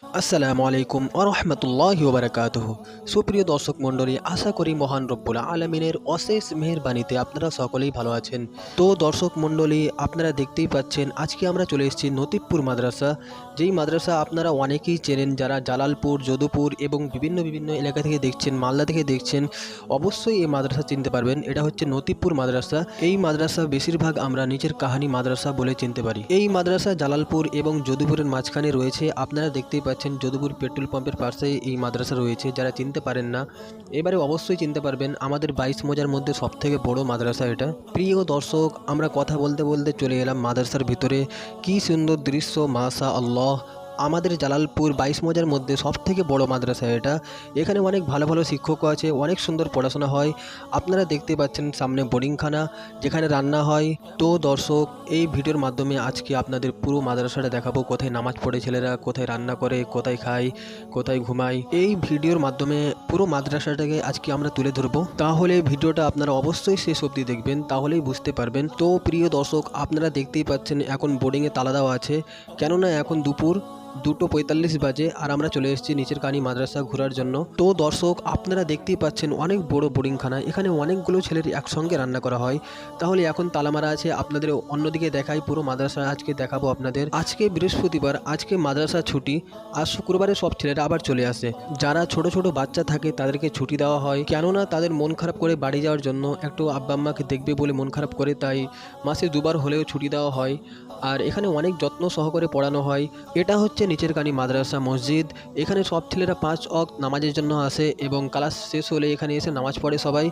আসসালামু আলাইকুম ওয়া রাহমাতুল্লাহি ওয়া বারাকাতুহু। সুপ্রিয় দর্শক মণ্ডলী, আশা করি মহান রব্বুল আলামিনের অশেষ মেহেরবানিতে আপনারা সকলেই ভালো আছেন। তো দর্শক মণ্ডলী, আপনারা দেখতেই পাচ্ছেন আজকে আমরা চলে এসেছি নতিবপুর মাদ্রাসা। যেই মাদ্রাসা আপনারা অনেকেই চেনেন, যারা জালালপুর, যদুপুর এবং বিভিন্ন এলাকা থেকে দেখছেন, মালদা থেকে দেখছেন, অবশ্যই এই মাদ্রাসা চিনতে পারবেন। এটা হচ্ছে নতিবপুর মাদ্রাসা। এই মাদ্রাসা বেশিরভাগ আমরা নিচের কাহানি মাদ্রাসা বলে চিনতে পারি। এই মাদ্রাসা জালালপুর এবং যদুপুরের মাঝখানে রয়েছে। আপনারা দেখতেই পাচ্ছেন যদুপুর পেট্রোল পাম্পের পাশেই এই মাদ্রাসা রয়েছে। যারা চিনতে পারেন না, এবারে অবশ্যই চিনতে পারবেন। আমাদের 22 মৌজার মধ্যে সবথেকে বড় মাদ্রাসা এটা। প্রিয় দর্শক, আমরা কথা বলতে বলতে চলে এলাম মাদ্রাসার ভিতরে। কি সুন্দর দৃশ্য, মাশা আল্লাহ। আমাদের জালালপুর 22 মৌজার মধ্যে সবথেকে বড় মাদ্রাসা এটা। এখানে অনেক ভালো ভালো শিক্ষকও আছে, অনেক সুন্দর পড়াশোনা হয়। আপনারা দেখতে পাচ্ছেন সামনে বোর্ডিংখানা, যেখানে রান্না হয়। তো দর্শক, এই ভিডিওর মাধ্যমে আজকে আপনাদের পুরো মাদ্রাসাটা দেখাবো। কোথায় নামাজ পড়ে ছেলেরা, কোথায় রান্না করে, কোথায় খায়, কোথায় ঘুমায়। এই ভিডিওর মাধ্যমে পুরো মাদ্রাসাটাকে আজকে আমরা তুলে ধরবো। তাহলে ভিডিওটা আপনারা অবশ্যই শেষ অবধি দেখবেন, তাহলেই বুঝতে পারবেন। তো প্রিয় দর্শক, আপনারা দেখতেই পাচ্ছেন এখন বোর্ডিংয়ে তালা দেওয়া আছে, কেননা এখন দুপুর 2:45 বাজে আর আমরা চলে এসেছি নিচের কানি মাদ্রাসা ঘোরার জন্য। তো দর্শক, আপনারা দেখতেই পাচ্ছেন অনেক বড় বোর্ডিংখানা। এখানে অনেকগুলো ছেলের একসঙ্গে রান্না করা হয়। তাহলে এখন তালা মারা আছে, আপনাদের অন্যদিকে দেখাই। পুরো মাদ্রাসা আজকে দেখাবো আপনাদের। আজকে বৃহস্পতিবার, আজকে মাদ্রাসা ছুটি। আর শুক্রবারে সব ছেলেরা আবার চলে আসে। যারা ছোট ছোট বাচ্চা থাকে তাদেরকে ছুটি দেওয়া হয়, কেননা তাদের মন খারাপ করে বাড়ি যাওয়ার জন্য, একটু আব্বা আম্মাকে দেখবে বলে মন খারাপ করে, তাই মাসে 2বার হলেও ছুটি দেওয়া হয়। আর এখানে অনেক যত্ন সহকারে পড়ানো হয়। এটা হচ্ছে নিচের কানি মাদ্রাসা মসজিদ। এখানে সব ছেলেরা 5 ওয়াক্ত নামাজের জন্য আসে এবং ক্লাস শেষ হলে এখানে এসে নামাজ পড়ে সবাই।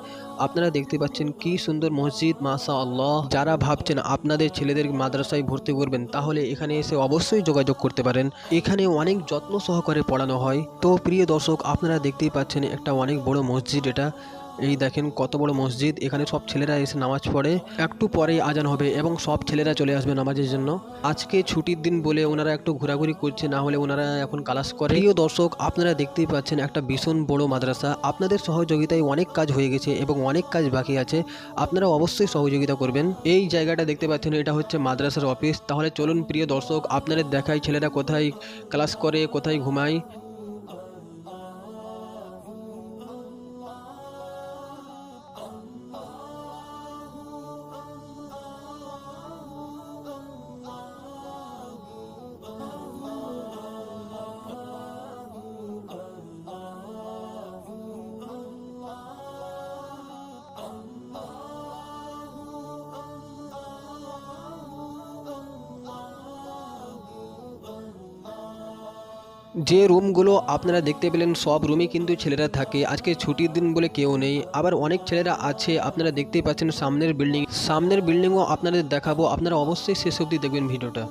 আপনারা দেখতে পাচ্ছেন কি সুন্দর মসজিদ, মাশা আল্লাহ। যারা ভাবছেন আপনাদের ছেলেদের মাদ্রাসায় ভর্তি করবেন, তাহলে এখানে এসে অবশ্যই যোগাযোগ করতে পারেন। এখানে অনেক যত্ন সহকারে পড়ানো হয়। তো প্রিয় দর্শক, আপনারা দেখতেই পাচ্ছেন একটা অনেক বড় মসজিদ এটা। এই দেখেন কত বড় মসজিদ। এখানে সব ছেলেরা এসে নামাজ পড়ে। একটু পরেই আজান হবে এবং সব ছেলেরা চলে আসবে নামাজের জন্য। আজকে ছুটির দিন বলে ওনারা একটু ঘোরাঘুরি করছে, না হলে ওনারা এখন ক্লাস করে। প্রিয় দর্শক, আপনারা দেখতেই পাচ্ছেন একটা ভীষণ বড় মাদ্রাসা। আপনাদের সহযোগিতায় অনেক কাজ হয়ে গেছে এবং অনেক কাজ বাকি আছে। আপনারা অবশ্যই সহযোগিতা করবেন। এই জায়গাটা দেখতে পাচ্ছেন, এটা হচ্ছে মাদ্রাসার অফিস। তাহলে চলুন প্রিয় দর্শক, আপনাদের দেখাই ছেলেরা কোথায় ক্লাস করে, কোথায় ঘুমায়। যে রুমগুলো আপনারা দেখতে পেলেন, সব রুমে কিন্তু ছেলেরা থাকে। আজকে ছুটির দিন বলে কেউ নেই। আবার অনেক ছেলেরা আছে, আপনারা দেখতেই পাচ্ছেন সামনের বিল্ডিংও আপনাদের দেখাবো। আপনারা অবশ্যই শেষ অবধি দেখবেন ভিডিওটা।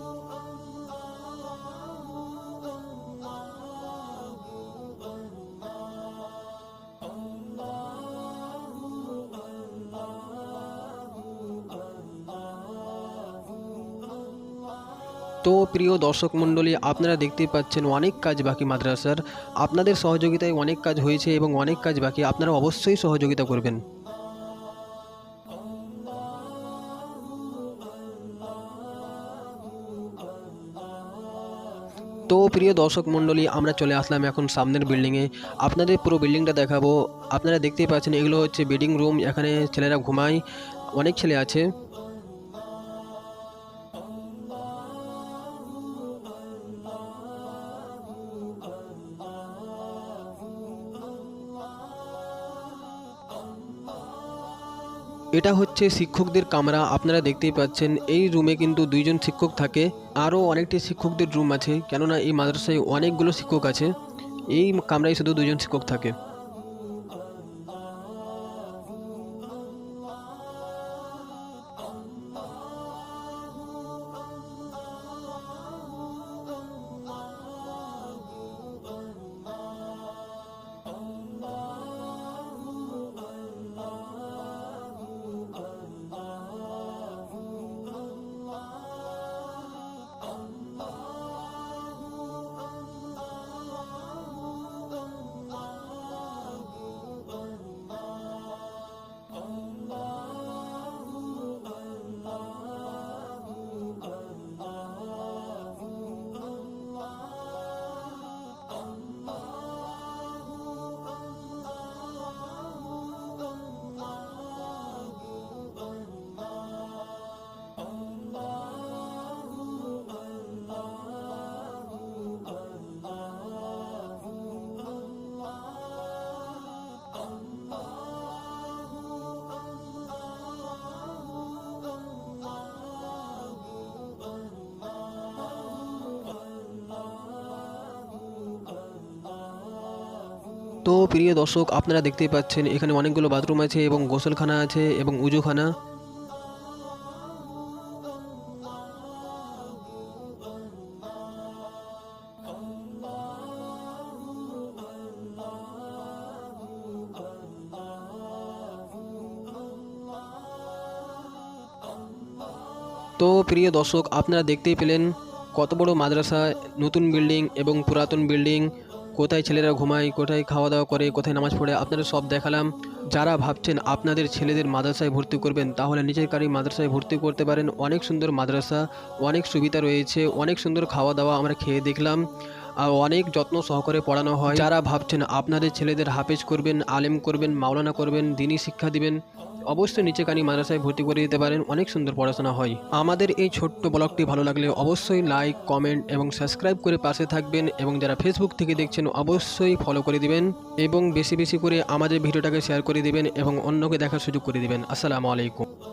তো প্রিয় দর্শক মণ্ডলী, আপনারা দেখতেই পাচ্ছেন অনেক কাজ বাকি মাদ্রাসার। আপনাদের সহযোগিতায় অনেক কাজ হয়েছে এবং অনেক কাজ বাকি। আপনারা অবশ্যই সহযোগিতা করবেন। তো প্রিয় দর্শক মণ্ডলী, আমরা চলে আসলাম এখন সামনের বিল্ডিংয়ে। আপনাদের পুরো বিল্ডিংটা দেখাবো। আপনারা দেখতেই পাচ্ছেন এগুলো হচ্ছে বেডিং রুম। এখানে ছেলেরা ঘুমায়, অনেক ছেলে আছে। এটা হচ্ছে শিক্ষকদের কামরা। আপনারা দেখতেই পাচ্ছেন এই রুমে কিন্তু 2জন শিক্ষক থাকে। আরও অনেকটি শিক্ষকদের রুম আছে, কেননা এই মাদ্রাসায় অনেকগুলো শিক্ষক আছে। এই কামরায় শুধু 2জন শিক্ষক থাকে। তো প্রিয় দর্শক, আপনারা দেখতেই পাচ্ছেন এখানে অনেকগুলো বাথরুম আছে এবং গোসলখানা আছে এবং উজুখানা। তো প্রিয় দর্শক, আপনারা দেখতেই পেলেন কত বড় মাদ্রাসা, নতুন বিল্ডিং এবং পুরাতন বিল্ডিং, কোথায় ছেলেরা ঘুমায়, কোথায় খাওয়া দাওয়া করে, কোথায় নামাজ পড়ে, আপনারা সব দেখালাম। যারা ভাবছেন আপনাদের ছেলেদের মাদ্রাসায় ভর্তি করবেন, তাহলে নিজের কারি মাদ্রাসায় ভর্তি করতে পারেন। অনেক সুন্দর মাদ্রাসা, অনেক সুবিধা রয়েছে, অনেক সুন্দর খাওয়া দাওয়া আমরা খেয়ে দেখলাম, আর অনেক যত্ন সহকারে পড়ানো হয়। যারা ভাবছেন আপনাদের ছেলেদের হাফেজ করবেন, আলেম করবেন, মাওলানা করবেন, দিনী শিক্ষা দিবেন, অবশ্যই নিচে কানি মাদ্রাসায় ভর্তি করে দিতে পারেন। অনেক সুন্দর পড়াশোনা হয়। আমাদের এই ছোট্ট ব্লগটি ভালো লাগলে অবশ্যই লাইক, কমেন্ট এবং সাবস্ক্রাইব করে পাশে থাকবেন, এবং যারা ফেসবুক থেকে দেখছেন অবশ্যই ফলো করে দিবেন এবং বেশি বেশি করে আমাদের ভিডিওটাকে শেয়ার করে দিবেন এবং অন্যকে দেখার সুযোগ করে দিবেন। আসসালামু আলাইকুম।